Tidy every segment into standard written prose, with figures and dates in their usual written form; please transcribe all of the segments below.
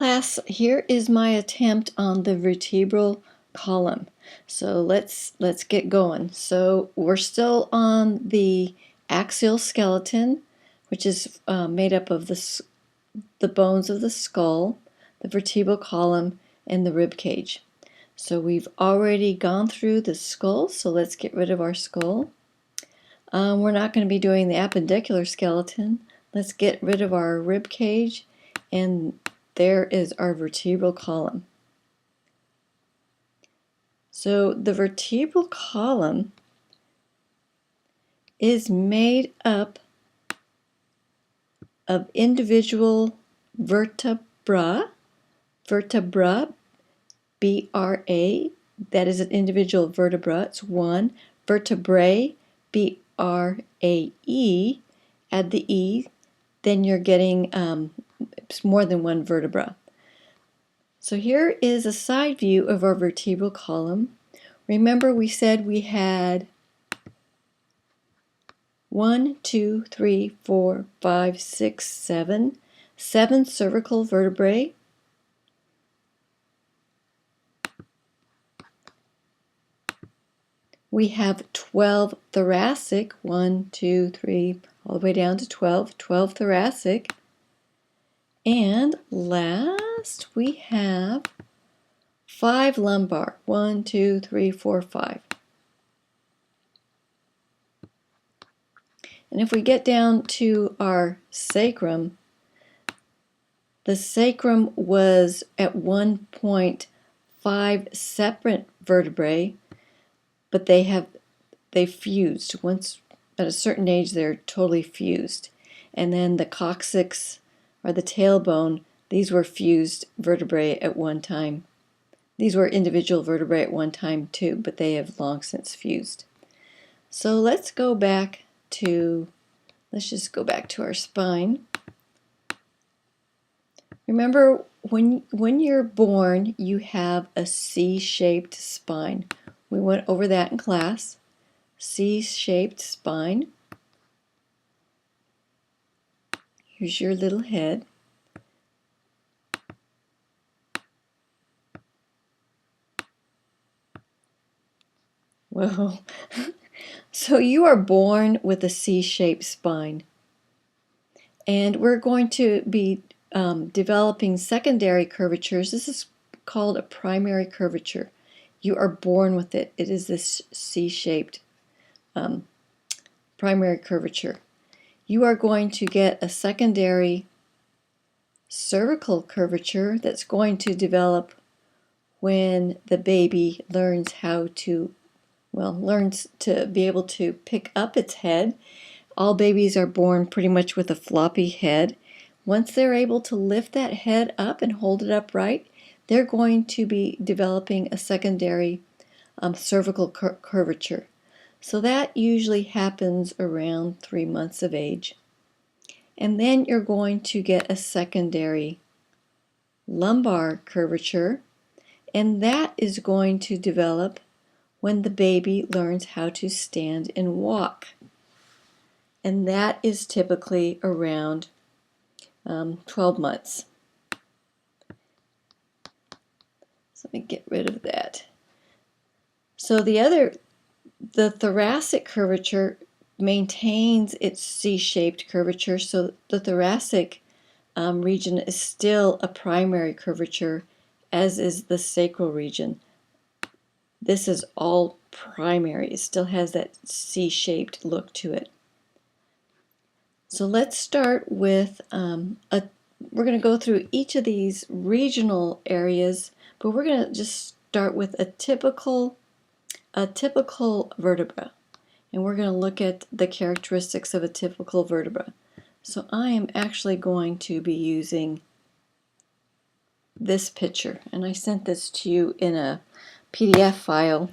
Class, here is my attempt on the vertebral column. So let's get going. So we're still on the axial skeleton, which is made up of the bones of the skull, the vertebral column, and the rib cage. So we've already gone through the skull, so let's get rid of our skull. We're not going to be doing the appendicular skeleton. Let's get rid of our rib cage, and there is our vertebral column. So the vertebral column is made up of individual vertebra, B-R-A, that is an individual vertebra, it's one. Vertebrae, B-R-A-E, add the E, then you're getting it's more than one vertebra. So here is a side view of our vertebral column. Remember we said we had 1, 2, 3, 4, 5, 6, 7 cervical vertebrae. We have 12 thoracic, 1, 2, 3, all the way down to 12 thoracic. And last we have 5 lumbar, 1, 2, 3, 4, 5. And if we get down to our sacrum, the sacrum was at one point 5 separate vertebrae, but they fused. Once at a certain age, they're totally fused. And then the coccyx, or the tailbone, these were fused vertebrae at one time. These were individual vertebrae at one time too, but they have long since fused. So let's just go back to our spine. Remember, when you're born, you have a C-shaped spine. We went over that in class. C-shaped spine. Here's your little head. Whoa. So you are born with a C-shaped spine. And we're going to be developing secondary curvatures. This is called a primary curvature. You are born with it. It is this C-shaped primary curvature. You are going to get a secondary cervical curvature that's going to develop when the baby learns to be able to pick up its head. All babies are born pretty much with a floppy head. Once they're able to lift that head up and hold it upright, they're going to be developing a secondary cervical curvature. So that usually happens around 3 months of age. And then you're going to get a secondary lumbar curvature, and that is going to develop when the baby learns how to stand and walk. And that is typically around 12 months. So let me get rid of that. So the thoracic curvature maintains its C-shaped curvature, so the thoracic region is still a primary curvature, as is the sacral region. This is all primary. It still has that C-shaped look to it. So let's start with we're going to go through each of these regional areas, but we're going to just start with a typical vertebra, and we're going to look at the characteristics of a typical vertebra. So I am actually going to be using this picture, and I sent this to you in a PDF file.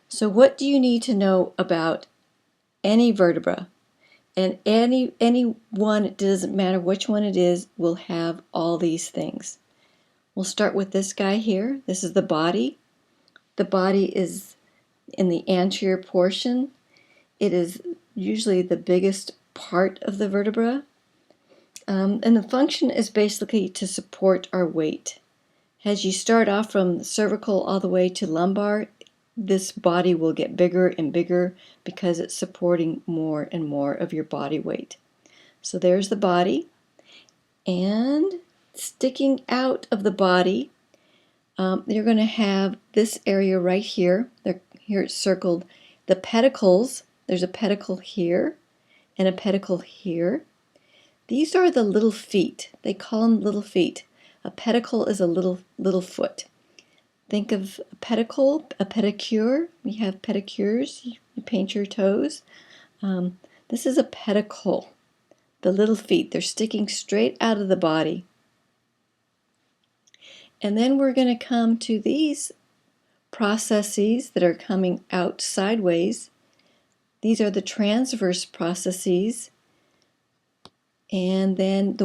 So what do you need to know about any vertebra? And any one, it doesn't matter which one it is, will have all these things. We'll start with this guy here. This is the body. The body is in the anterior portion. It is usually the biggest part of the vertebra. And the function is basically to support our weight. As you start off from the cervical all the way to lumbar, this body will get bigger and bigger because it's supporting more and more of your body weight. So there's the body, and sticking out of the body, you're going to have this area right here. Here it's circled. The pedicles, there's a pedicle here and a pedicle here. These are the little feet. They call them little feet. A pedicle is a little foot. Think of a pedicle, a pedicure. We have pedicures. You paint your toes. This is a pedicle. The little feet. They're sticking straight out of the body. And then we're going to come to these processes that are coming out sideways. These are the transverse processes. And then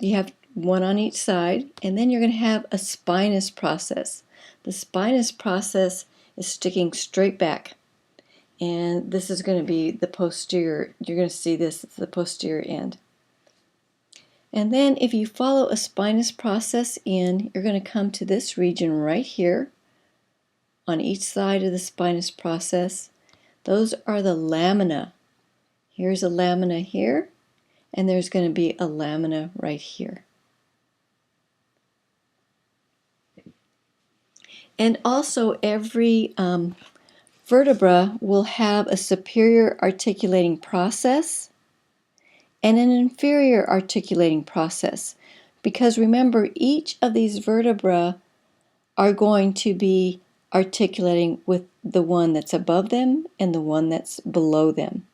you have one on each side, and then you're going to have a spinous process. The spinous process is sticking straight back, and this is going to be the posterior. You're going to see this, it's the posterior end. And then if you follow a spinous process in, you're going to come to this region right here on each side of the spinous process. Those are the lamina. Here's a lamina here, and there's going to be a lamina right here. And also every vertebra will have a superior articulating process and an inferior articulating process. Because remember, each of these vertebra are going to be articulating with the one that's above them and the one that's below them.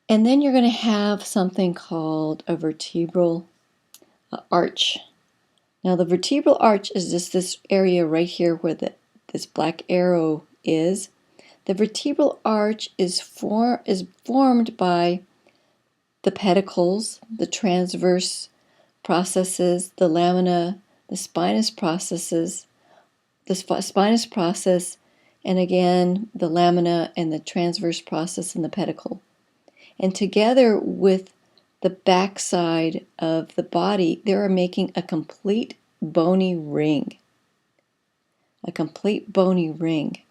And then you're going to have something called a vertebral arch. Now the vertebral arch is just this area right here where this black arrow is. The vertebral arch is formed by the pedicles, the transverse processes, the lamina, the spinous processes, the spinous process, and again the lamina and the transverse process and the pedicle. And together with the backside of the body, they are making a complete bony ring. A complete bony ring.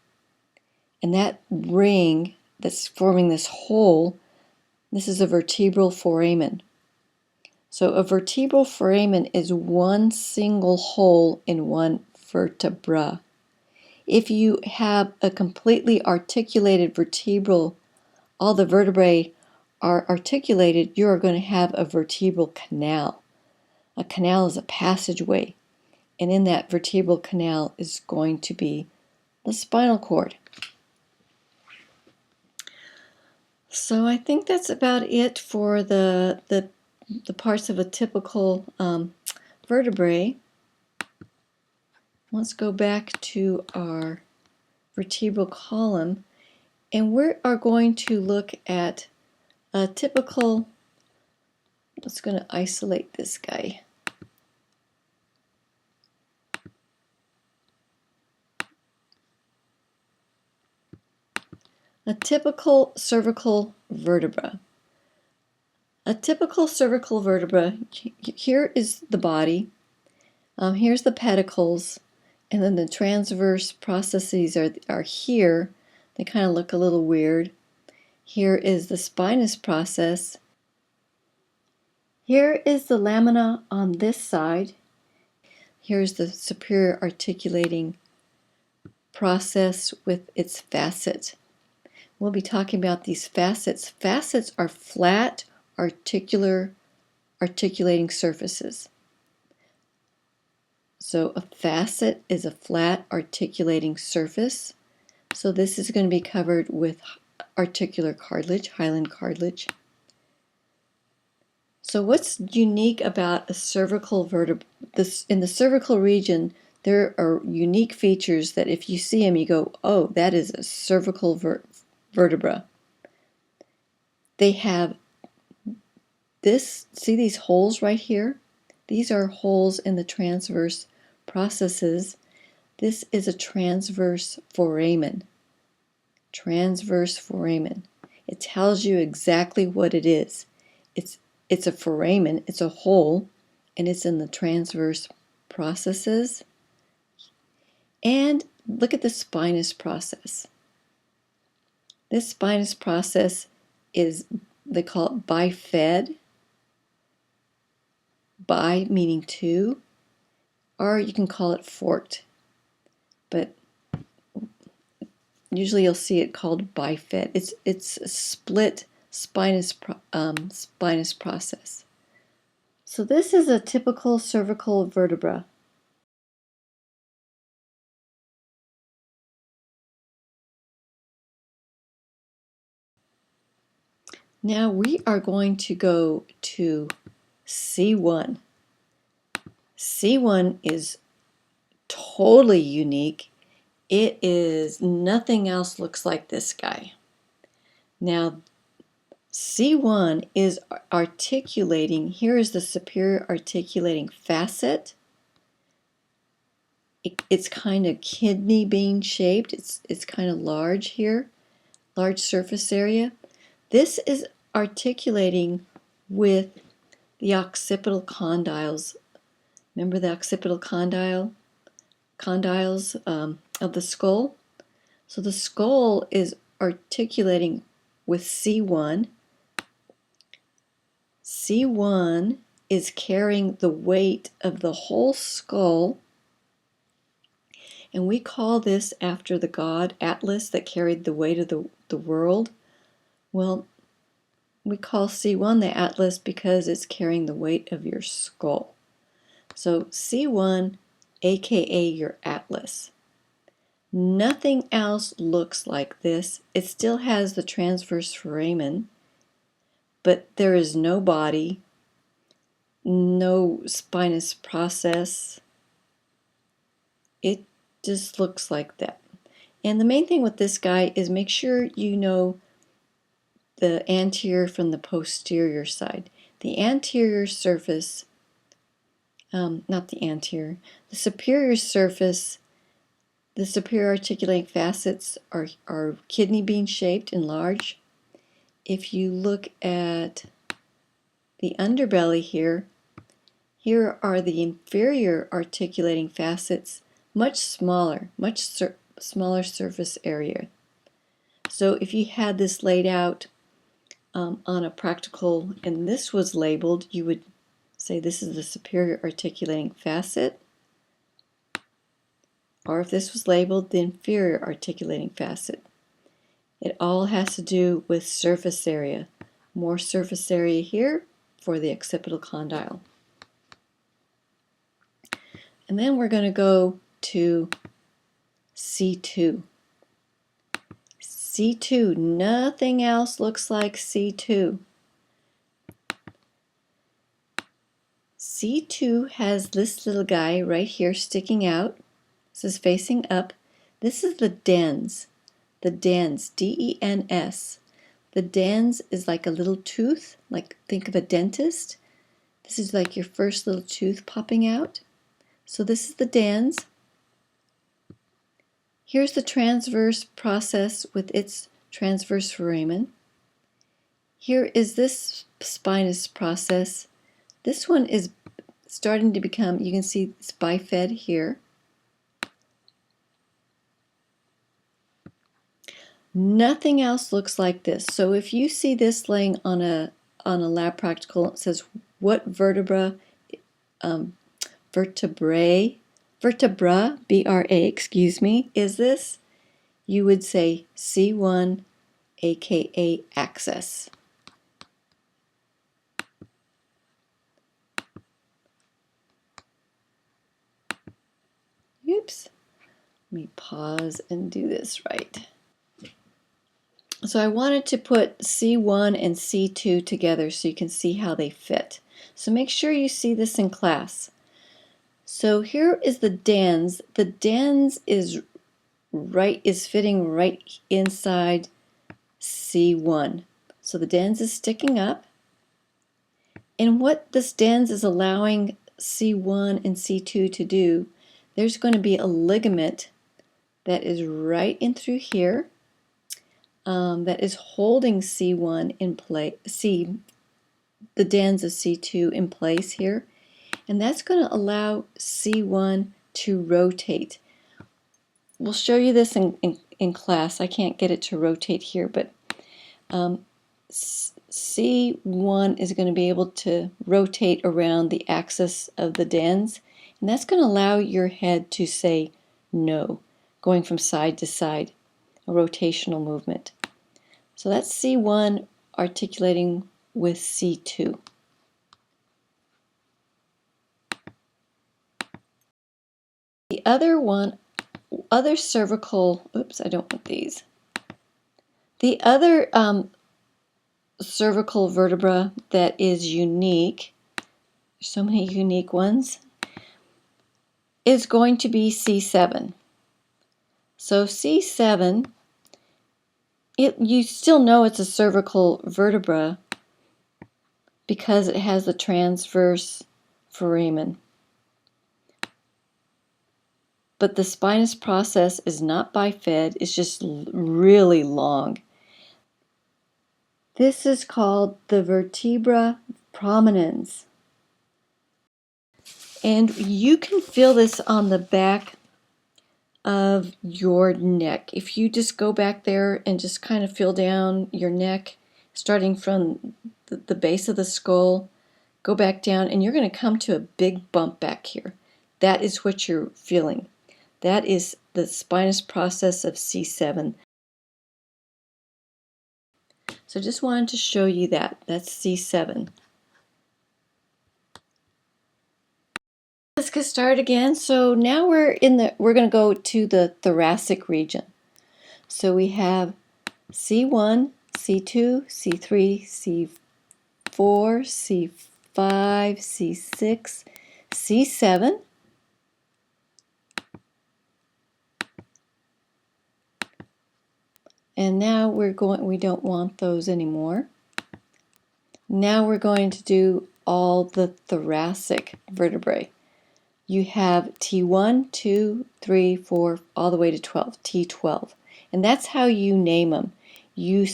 And that ring that's forming this hole, this is a vertebral foramen. So a vertebral foramen is one single hole in one vertebra. If you have a completely articulated vertebral, all the vertebrae are articulated, you are going to have a vertebral canal. A canal is a passageway, and in that vertebral canal is going to be the spinal cord. So I think that's about it for the parts of a typical vertebrae. Let's go back to our vertebral column, and we are going to look at a typical, let's going to isolate this guy. A typical cervical vertebra. A typical cervical vertebra, here is the body, here's the pedicles, and then the transverse processes are here. They kind of look a little weird. Here is the spinous process. Here is the lamina on this side. Here's the superior articulating process with its facet. We'll be talking about these facets. Facets are flat, articulating surfaces. So a facet is a flat articulating surface. So this is going to be covered with articular cartilage, hyaline cartilage. So what's unique about a cervical vertebra? In the cervical region, there are unique features that if you see them, you go, oh, that is a cervical vertebra. They have this, see these holes right here? These are holes in the transverse processes. This is a transverse foramen. Transverse foramen. It tells you exactly what it is. It's it's a foramen, it's a hole, and it's in the transverse processes. And look at the spinous process. This spinous process is, they call it bifid, bi meaning two, or you can call it forked, but usually you'll see it called bifid. It's a split spinous process. So this is a typical cervical vertebra. Now we are going to go to C1. C1 is totally unique. It is, nothing else looks like this guy. Now C1 is articulating, here is the superior articulating facet. It's kind of kidney bean shaped. It's kind of large here, large surface area. This is articulating with the occipital condyles. Remember the occipital condyles of the skull? So the skull is articulating with C1. C1 is carrying the weight of the whole skull, and we call this after the god Atlas that carried the weight of the world. Well, we call C1 the Atlas because it's carrying the weight of your skull. So C1, aka your Atlas. Nothing else looks like this. It still has the transverse foramen, but there is no body, no spinous process. It just looks like that. And the main thing with this guy is make sure you know the anterior from the posterior side. The anterior surface, not the anterior, the superior surface, the superior articulating facets are kidney bean shaped and large. If you look at the underbelly here, here are the inferior articulating facets, much smaller, smaller surface area. So if you had this laid out on a practical and this was labeled, you would say this is the superior articulating facet, or if this was labeled the inferior articulating facet. It all has to do with surface area. More surface area here for the occipital condyle. And then we're going to go to C2. C2, nothing else looks like C2. C2 has this little guy right here sticking out. This is facing up. This is the dens. The dens, D-E-N-S. The dens is like a little tooth, like think of a dentist. This is like your first little tooth popping out. So this is the dens. Here's the transverse process with its transverse foramen. Here is this spinous process. This one is starting to become, you can see it's bifid here. Nothing else looks like this. So if you see this laying on a lab practical, it says what vertebra, vertebrae, B-R-A, excuse me, is this? You would say C1, aka axis. Oops. Let me pause and do this right. So I wanted to put C1 and C2 together so you can see how they fit. So make sure you see this in class. So here is the dens. The dens is fitting right inside C1. So the dens is sticking up. And what this dens is allowing C1 and C2 to do, there's going to be a ligament that is right in through here that is holding C1 in place, the the dens of C2 in place here, and that's going to allow C1 to rotate. We'll show you this in class. I can't get it to rotate here, but C1 is going to be able to rotate around the axis of the dens, and that's going to allow your head to say no, going from side to side, a rotational movement. So that's C1 articulating with C2. The other cervical, oops, I don't want these. The other cervical vertebra that is unique, so many unique ones, is going to be C7. So C7, you still know it's a cervical vertebra because it has the transverse foramen. But the spinous process is not bifid, it's just really long. This is called the vertebra prominens. And you can feel this on the back of your neck. If you just go back there and just kind of feel down your neck, starting from the base of the skull, go back down, and you're going to come to a big bump back here. That is what you're feeling. That is the spinous process of C7. So just wanted to show you that. That's C7. Let's get started again. So now we're going to go to the thoracic region. So we have C1, C2, C3, C4, C5, C6, C7. And now we don't want those anymore. Now we're going to do all the thoracic vertebrae. You have T1, 2, 3, 4, all the way to 12, T12. And that's how you name them. You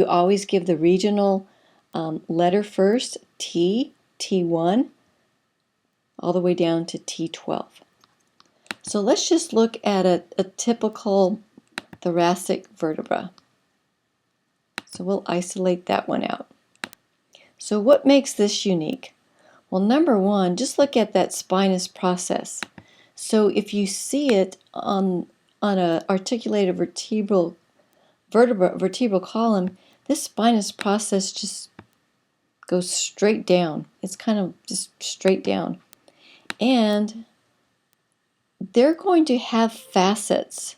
always give the regional letter first, T, T1, all the way down to T12. So let's just look at a typical thoracic vertebra. So we'll isolate that one out. So what makes this unique? Well, number one, just look at that spinous process. So if you see it on an articulated vertebral column, this spinous process just goes straight down. It's kind of just straight down. And they're going to have facets.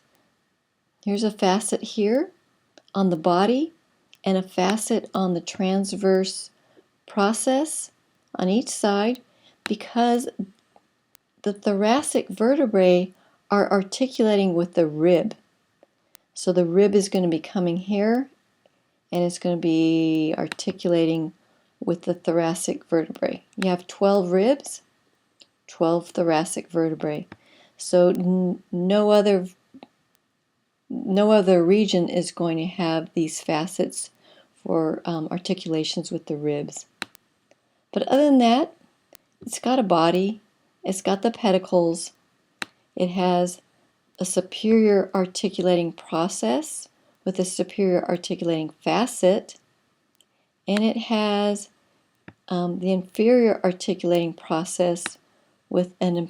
Here's a facet here on the body and a facet on the transverse process on each side, because the thoracic vertebrae are articulating with the rib. So the rib is going to be coming here, and it's going to be articulating with the thoracic vertebrae. You have 12 ribs, 12 thoracic vertebrae. So no other region is going to have these facets for articulations with the ribs. But other than that, it's got a body, it's got the pedicles, it has a superior articulating process with a superior articulating facet, and it has the inferior articulating process with the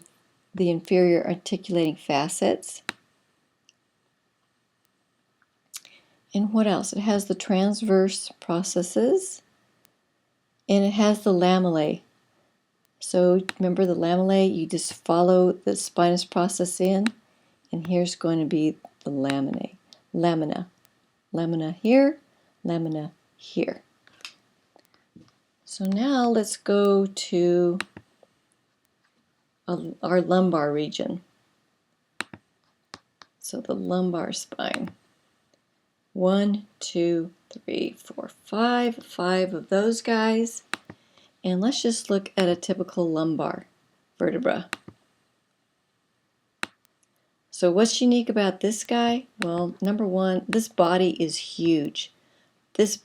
inferior articulating facets. And what else? It has the transverse processes, and it has the lamellae. So remember the lamellae, you just follow the spinous process in, and here's going to be the lamina. Lamina here, lamina here. So now let's go to our lumbar region. So the lumbar spine. 1, 2, 3, 4, 5 of those guys. And let's just look at a typical lumbar vertebra. So what's unique about this guy? Well, number one, this body is huge. This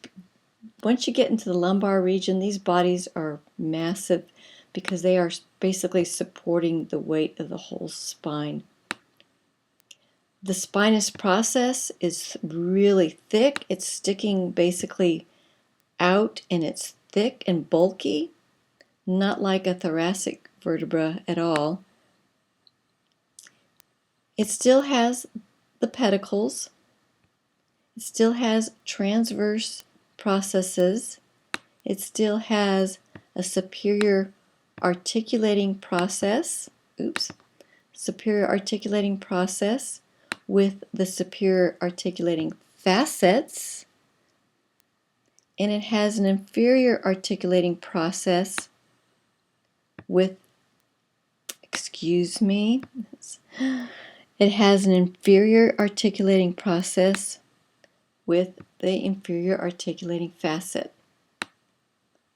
once you get into the lumbar region, these bodies are massive because they are basically supporting the weight of the whole spine. The spinous process is really thick. It's sticking basically out, and it's thick and bulky, not like a thoracic vertebra at all. It still has the pedicles. It still has transverse processes. It still has a superior articulating process. Superior articulating process with the superior articulating facets. And it has an inferior articulating process with, it has an inferior articulating process with the inferior articulating facet.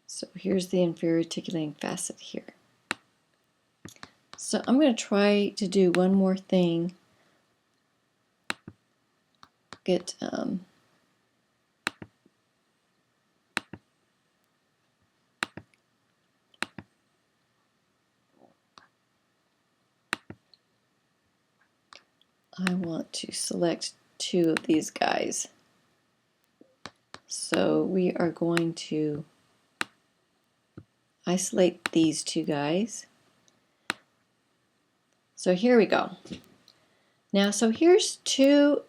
So here's the inferior articulating facet here. So I'm going to try to do one more thing. I want to select two of these guys. So we are going to isolate these two guys. So here we go. Now, so here's two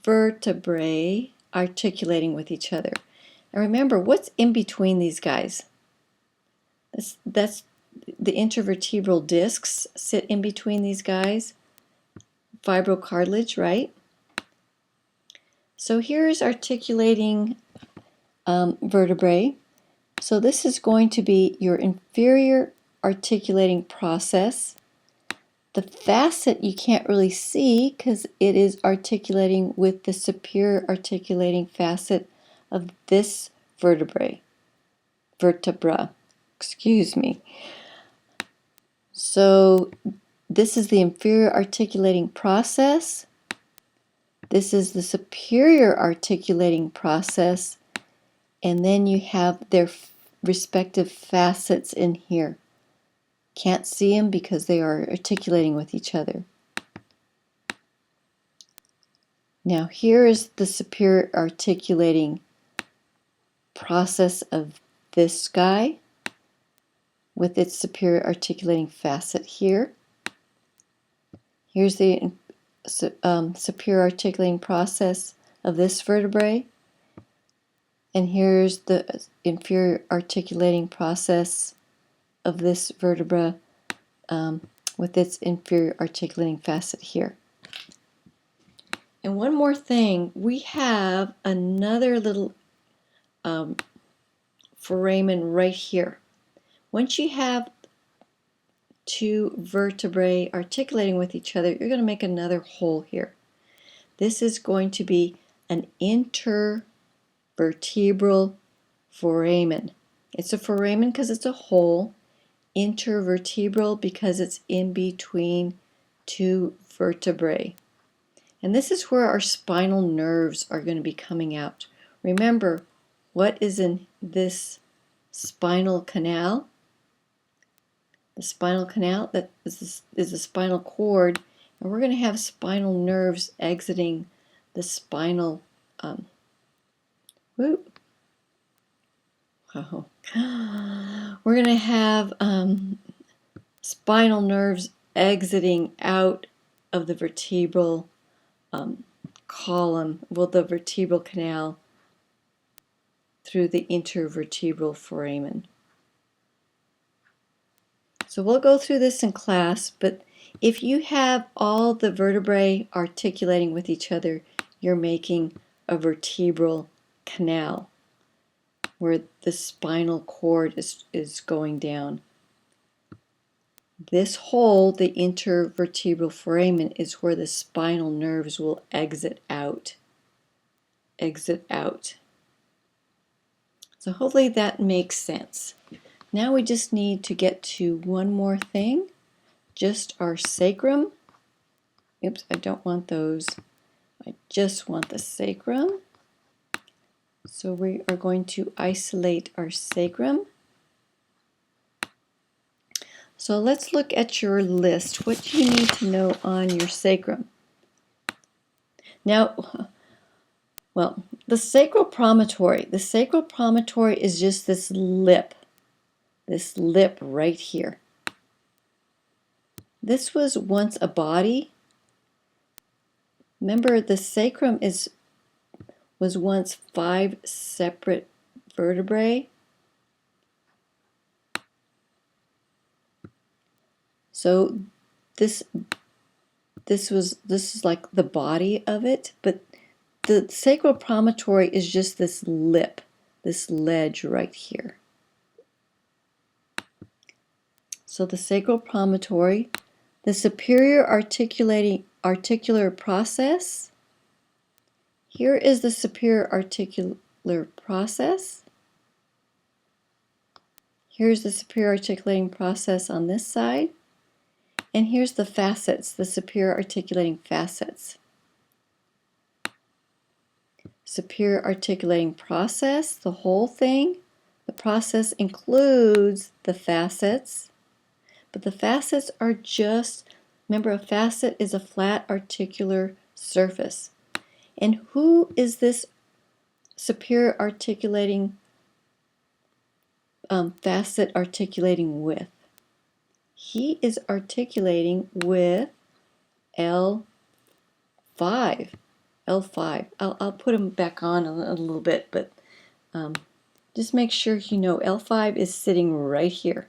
vertebrae articulating with each other. And remember, what's in between these guys? That's the intervertebral discs sit in between these guys. Fibrocartilage, right? So here's articulating vertebrae. So this is going to be your inferior articulating process. The facet you can't really see because it is articulating with the superior articulating facet of this vertebra. So this is the inferior articulating process. This is the superior articulating process. And then you have their respective facets in here. Can't see them because they are articulating with each other. Now here is the superior articulating process of this guy with its superior articulating facet here. Here's the superior articulating process of this vertebrae. And here's the inferior articulating process of this vertebra with its inferior articulating facet here. And one more thing, we have another little foramen right here. Once you have two vertebrae articulating with each other, you're going to make another hole here. This is going to be an intervertebral foramen. It's a foramen because it's a hole. Intervertebral because it's in between two vertebrae. And this is where our spinal nerves are going to be coming out. Remember, what is in this spinal canal? The spinal canal, that is the spinal cord, and we're going to have spinal nerves exiting the spinal we're going to have spinal nerves exiting out of the vertebral column, the vertebral canal, through the intervertebral foramen. So we'll go through this in class, but if you have all the vertebrae articulating with each other, you're making a vertebral canal where the spinal cord is going down. This hole, the intervertebral foramen, is where the spinal nerves will exit out. So hopefully that makes sense. Now we just need to get to one more thing, just our sacrum. Oops, I don't want those. I just want the sacrum. So we are going to isolate our sacrum. So let's look at your list. What do you need to know on your sacrum? Now, well, the sacral promontory. The sacral promontory is just this lip right here. This was once a body. Remember, the sacrum was once 5 separate vertebrae. So this is like the body of it, but the sacral promontory is just this lip, this ledge right here. So the sacral promontory, the superior articular process. Here is the superior articular process. Here's the superior articulating process on this side. And here's the facets, the superior articulating facets. Superior articulating process, the whole thing. The process includes the facets, but the facets are just, remember, a facet is a flat articular surface. And who is this superior articulating facet articulating with? He is articulating with L5. L5. I'll put them back on a little bit, but just make sure you know L5 is sitting right here.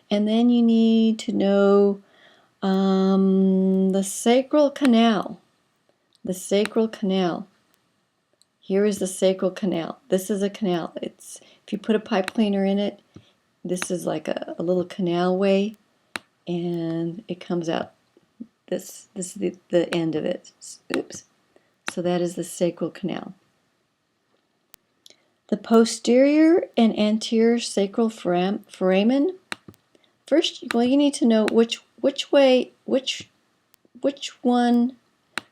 And then you need to know the sacral canal. The sacral canal. Here is the sacral canal. This is a canal. It's, if you put a pipe cleaner in it, this is like a little canal way, and it comes out. This is the end of it. Oops. So that is the sacral canal. The posterior and anterior sacral foramen. First, well, you need to know which one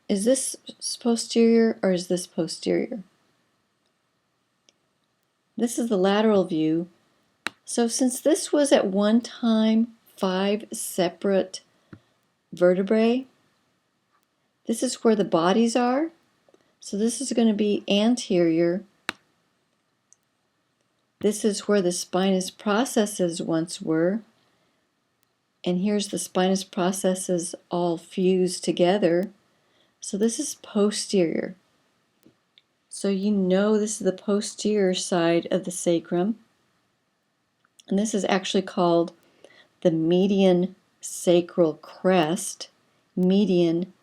is this posterior or is this posterior? This is the lateral view. So since this was at one time 5 separate vertebrae, this is where the bodies are. So this is going to be anterior. This is where the spinous processes once were. And here's the spinous processes all fused together. So this is posterior. So you know this is the posterior side of the sacrum. And this is actually called the median sacral crest. Median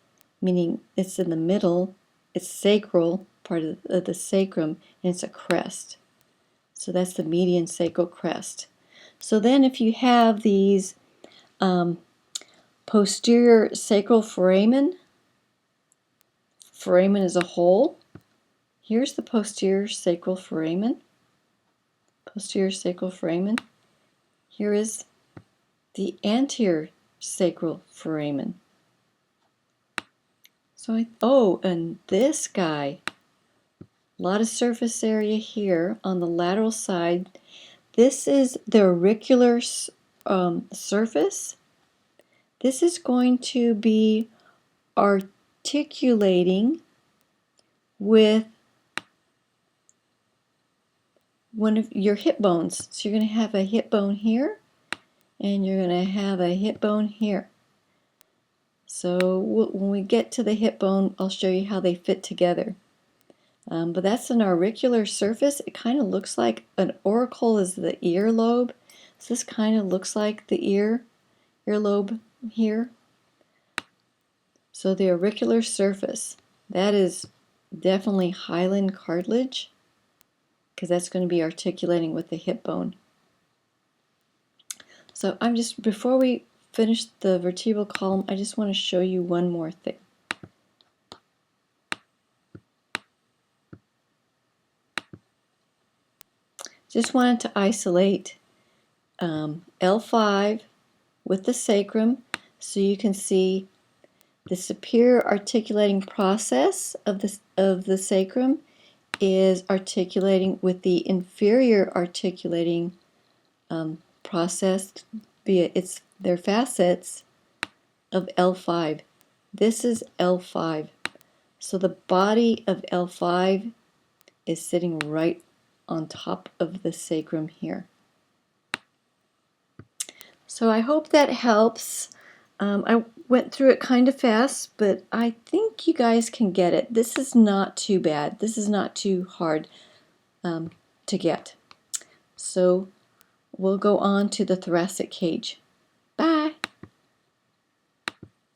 meaning it's in the middle. It's sacral, part of the sacrum, and it's a crest. So that's the median sacral crest. So then if you have these posterior sacral foramen is a hole. Here's the posterior sacral foramen. Posterior sacral foramen. Here is the anterior sacral foramen. So and this guy, a lot of surface area here on the lateral side. This is the auricular surface. This is going to be articulating with one of your hip bones. So you're going to have a hip bone here, and you're going to have a hip bone here. So when we get to the hip bone, I'll show you how they fit together. But that's an auricular surface. It kind of looks like an auricle is the earlobe. So this kind of looks like the earlobe here. So the auricular surface, that is definitely hyaline cartilage, because that's going to be articulating with the hip bone. So before we finish the vertebral column, I just want to show you one more thing. Just wanted to isolate L5 with the sacrum so you can see The superior articulating process of the sacrum is articulating with the inferior articulating process via their facets of L5. This is L5. So the body of L5 is sitting right on top of the sacrum here. So I hope that helps. I went through it kind of fast, but I think you guys can get it. This is not too bad. This is not too hard to get. So we'll go on to the thoracic cage.